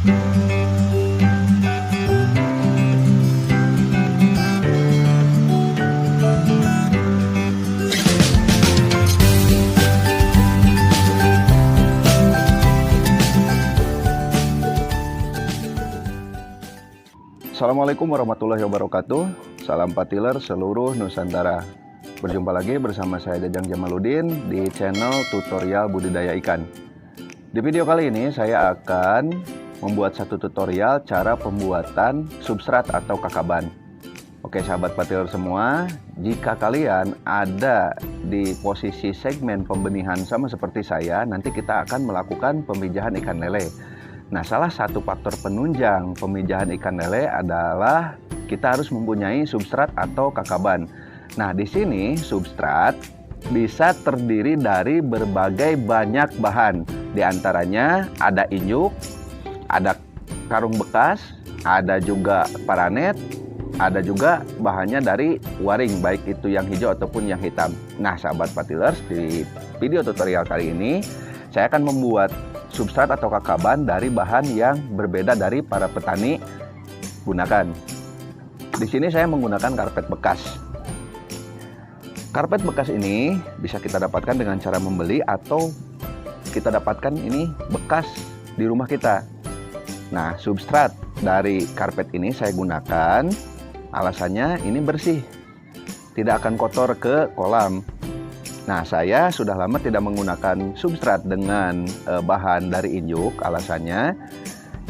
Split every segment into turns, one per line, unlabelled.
Assalamualaikum warahmatullahi wabarakatuh. Salam patiler seluruh Nusantara. Berjumpa lagi bersama saya Jajang Jamaluddin di channel tutorial budidaya ikan. Di video kali ini saya akan membuat satu tutorial cara pembuatan substrat atau kakaban. Oke sahabat patiler semua, jika kalian ada di posisi segmen pembenihan sama seperti saya, nanti kita akan melakukan pemijahan ikan lele. Nah, salah satu faktor penunjang pemijahan ikan lele adalah kita harus mempunyai substrat atau kakaban. Nah, di sini substrat bisa terdiri dari berbagai banyak bahan. Di antaranya ada injuk, ada karung bekas, ada juga paranet, ada juga bahannya dari waring, baik itu yang hijau ataupun yang hitam. Nah, sahabat patilers, di video tutorial kali ini saya akan membuat substrat atau kakaban dari bahan yang berbeda dari para petani gunakan. Di sini saya menggunakan karpet bekas. Karpet bekas ini bisa kita dapatkan dengan cara membeli atau kita dapatkan ini bekas di rumah kita. Nah, substrat dari karpet ini saya gunakan, alasannya ini bersih, tidak akan kotor ke kolam. Nah, saya sudah lama tidak menggunakan substrat dengan bahan dari injuk. Alasannya,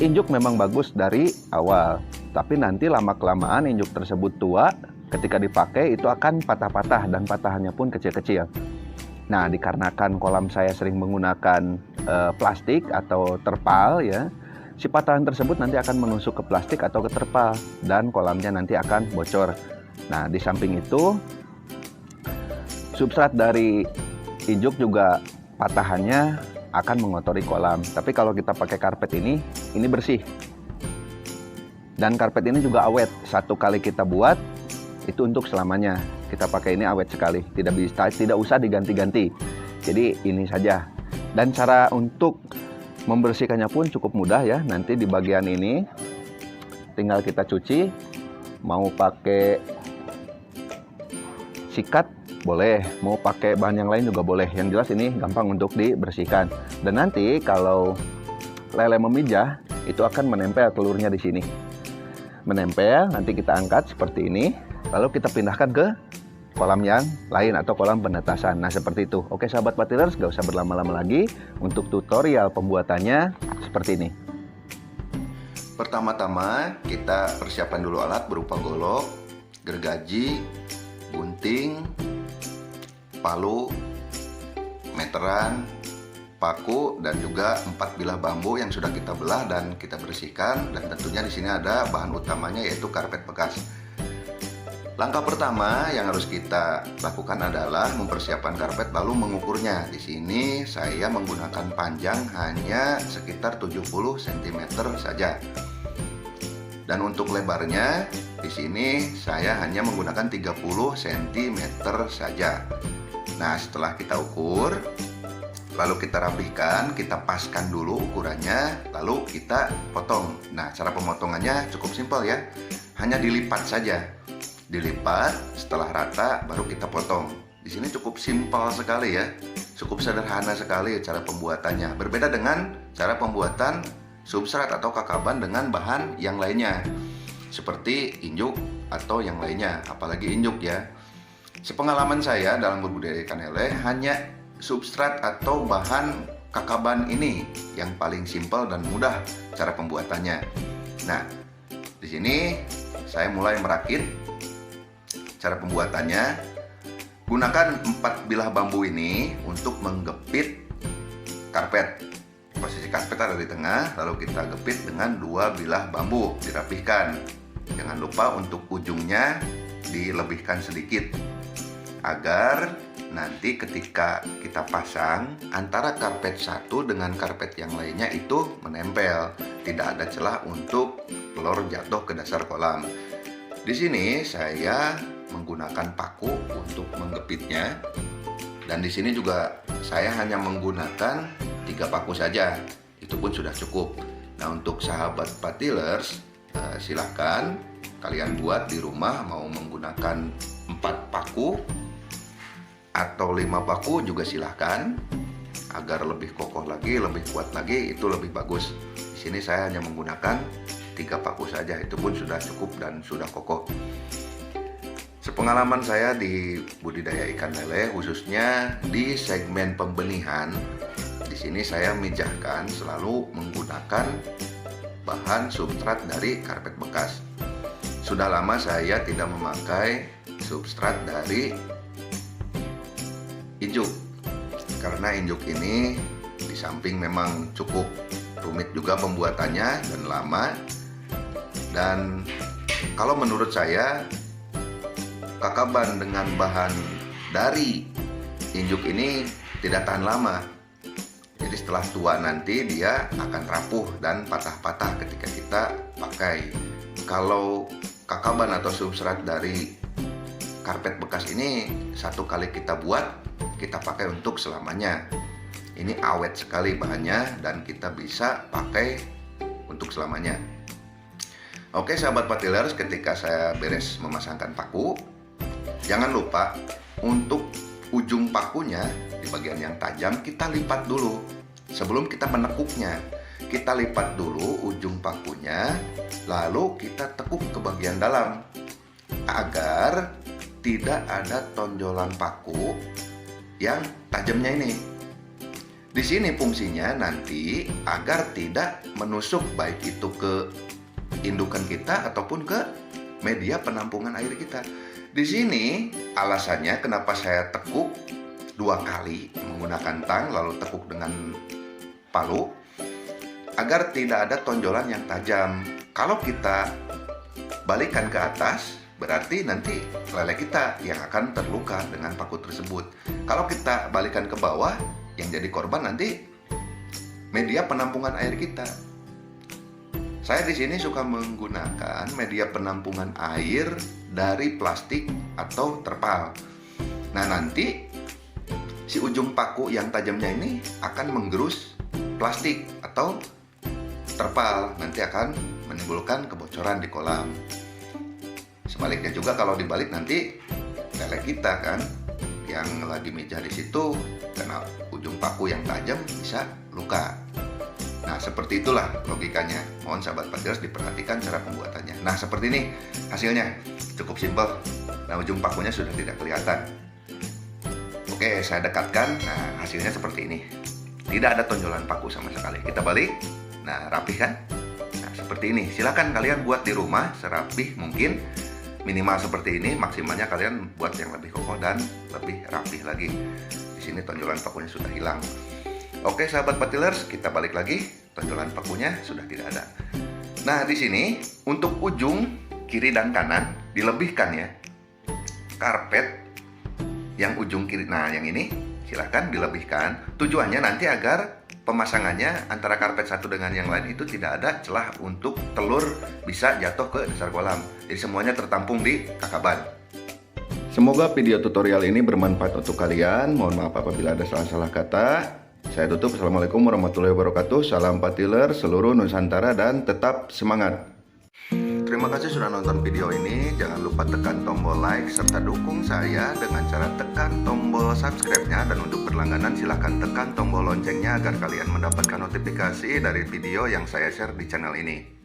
injuk memang bagus dari awal, tapi nanti lama-kelamaan injuk tersebut tua, ketika dipakai itu akan patah-patah dan patahannya pun kecil-kecil. Nah, dikarenakan kolam saya sering menggunakan plastik atau terpal ya, si patahan tersebut nanti akan menusuk ke plastik atau ke terpal dan kolamnya nanti akan bocor. Nah, di samping itu substrat dari injuk juga patahannya akan mengotori kolam. Tapi kalau kita pakai karpet ini bersih. Dan karpet ini juga awet. Satu kali kita buat itu untuk selamanya. Kita pakai ini awet sekali. Tidak usah diganti-ganti. Jadi ini saja. Dan cara untuk membersihkannya pun cukup mudah ya. Nanti di bagian ini tinggal kita cuci. Mau pakai sikat boleh, mau pakai bahan yang lain juga boleh. Yang jelas ini gampang untuk dibersihkan. Dan nanti kalau lele memijah, itu akan menempel telurnya di sini. Menempel, nanti kita angkat seperti ini, lalu kita pindahkan ke kolam yang lain atau kolam penetasan. Nah, seperti itu. Oke sahabat patilers, gak usah berlama-lama lagi. Untuk tutorial pembuatannya seperti ini. Pertama-tama kita persiapkan dulu alat berupa golok, gergaji, gunting, palu, meteran, paku, dan juga 4 bilah bambu yang sudah kita belah dan kita bersihkan. Dan tentunya di sini ada bahan utamanya yaitu karpet bekas. Langkah pertama yang harus kita lakukan adalah mempersiapkan karpet lalu mengukurnya. Di sini saya menggunakan panjang hanya sekitar 70 cm saja. Dan untuk lebarnya di sini saya hanya menggunakan 30 cm saja. Nah, setelah kita ukur, lalu kita rapihkan, kita paskan dulu ukurannya, lalu kita potong. Nah, cara pemotongannya cukup simpel ya. Hanya dilipat saja. Dilipat, setelah rata baru kita potong. Di sini cukup simpel sekali ya. Cukup sederhana sekali cara pembuatannya. Berbeda dengan cara pembuatan substrat atau kakaban dengan bahan yang lainnya seperti injuk atau yang lainnya, apalagi injuk ya. Sepengalaman saya dalam berbudidaya ikan lele, hanya substrat atau bahan kakaban ini yang paling simpel dan mudah cara pembuatannya. Nah, di sini saya mulai merakit. Cara pembuatannya, gunakan 4 bilah bambu ini untuk menggepit karpet. Posisi karpet ada di tengah, lalu kita gepit dengan 2 bilah bambu, dirapihkan. Jangan lupa untuk ujungnya dilebihkan sedikit agar nanti ketika kita pasang antara karpet satu dengan karpet yang lainnya itu menempel, tidak ada celah untuk telur jatuh ke dasar kolam. Di sini saya menggunakan paku untuk menggepitnya, dan di sini juga saya hanya menggunakan 3 paku saja, itu pun sudah cukup. Nah, untuk sahabat patilers, silahkan kalian buat di rumah, mau menggunakan 4 paku atau 5 paku juga silahkan, agar lebih kokoh lagi, lebih kuat lagi, itu lebih bagus. Di sini saya hanya menggunakan 3 paku saja, itu pun sudah cukup dan sudah kokoh. Sepengalaman saya di budidaya ikan lele, khususnya di segmen pembenihan, di sini saya mijahkan selalu menggunakan bahan substrat dari karpet bekas. Sudah lama saya tidak memakai substrat dari injuk, karena injuk ini di samping memang cukup rumit juga pembuatannya dan lama, dan kalau menurut saya kakaban dengan bahan dari injuk ini tidak tahan lama. Jadi setelah tua nanti dia akan rapuh dan patah-patah ketika kita pakai. Kalau kakaban atau substrat dari karpet bekas ini satu kali kita buat, kita pakai untuk selamanya. Ini awet sekali bahannya dan kita bisa pakai untuk selamanya. Oke sahabat patilers, ketika saya beres memasangkan paku, jangan lupa untuk ujung pakunya di bagian yang tajam kita lipat dulu sebelum kita menekuknya. Kita lipat dulu ujung pakunya, lalu kita tekuk ke bagian dalam agar tidak ada tonjolan paku yang tajamnya ini. Di sini fungsinya nanti agar tidak menusuk baik itu ke indukan kita ataupun ke media penampungan air kita. Di sini alasannya kenapa saya tekuk 2 kali menggunakan tang lalu tekuk dengan palu, agar tidak ada tonjolan yang tajam. Kalau kita balikan ke atas, berarti nanti lele kita yang akan terluka dengan paku tersebut. Kalau kita balikan ke bawah, yang jadi korban nanti media penampungan air kita. Saya di sini suka menggunakan media penampungan air dari plastik atau terpal. Nah, nanti si ujung paku yang tajamnya ini akan menggerus plastik atau terpal, nanti akan menimbulkan kebocoran di kolam. Sebaliknya juga kalau dibalik nanti lele kita kan yang lagi mijah di situ karena ujung paku yang tajam bisa luka. Nah, seperti itulah logikanya. Mohon sahabat patilers diperhatikan cara pembuatannya. Nah, seperti ini hasilnya. Cukup simpel. Nah, ujung pakunya sudah tidak kelihatan. Oke, saya dekatkan. Nah, hasilnya seperti ini. Tidak ada tonjolan paku sama sekali. Kita balik. Nah, rapih kan? Nah, seperti ini. Silakan kalian buat di rumah serapih mungkin. Minimal seperti ini, maksimalnya kalian buat yang lebih kokoh dan lebih rapih lagi. Di sini tonjolan pakunya sudah hilang. Oke sahabat patilers, kita balik lagi. Tonjolan pakunya sudah tidak ada. Nah, di sini untuk ujung kiri dan kanan dilebihkan ya. Karpet yang ujung kiri, nah yang ini silahkan dilebihkan. Tujuannya nanti agar pemasangannya antara karpet satu dengan yang lain itu tidak ada celah untuk telur bisa jatuh ke dasar kolam. Jadi semuanya tertampung di kakaban. Semoga video tutorial ini bermanfaat untuk kalian. Mohon maaf apabila ada salah-salah kata. Saya tutup. Assalamualaikum warahmatullahi wabarakatuh. Salam patilers seluruh Nusantara dan tetap semangat. Terima kasih sudah nonton video ini. Jangan lupa tekan tombol like serta dukung saya dengan cara tekan tombol subscribe-nya, dan untuk berlangganan silahkan tekan tombol loncengnya agar kalian mendapatkan notifikasi dari video yang saya share di channel ini.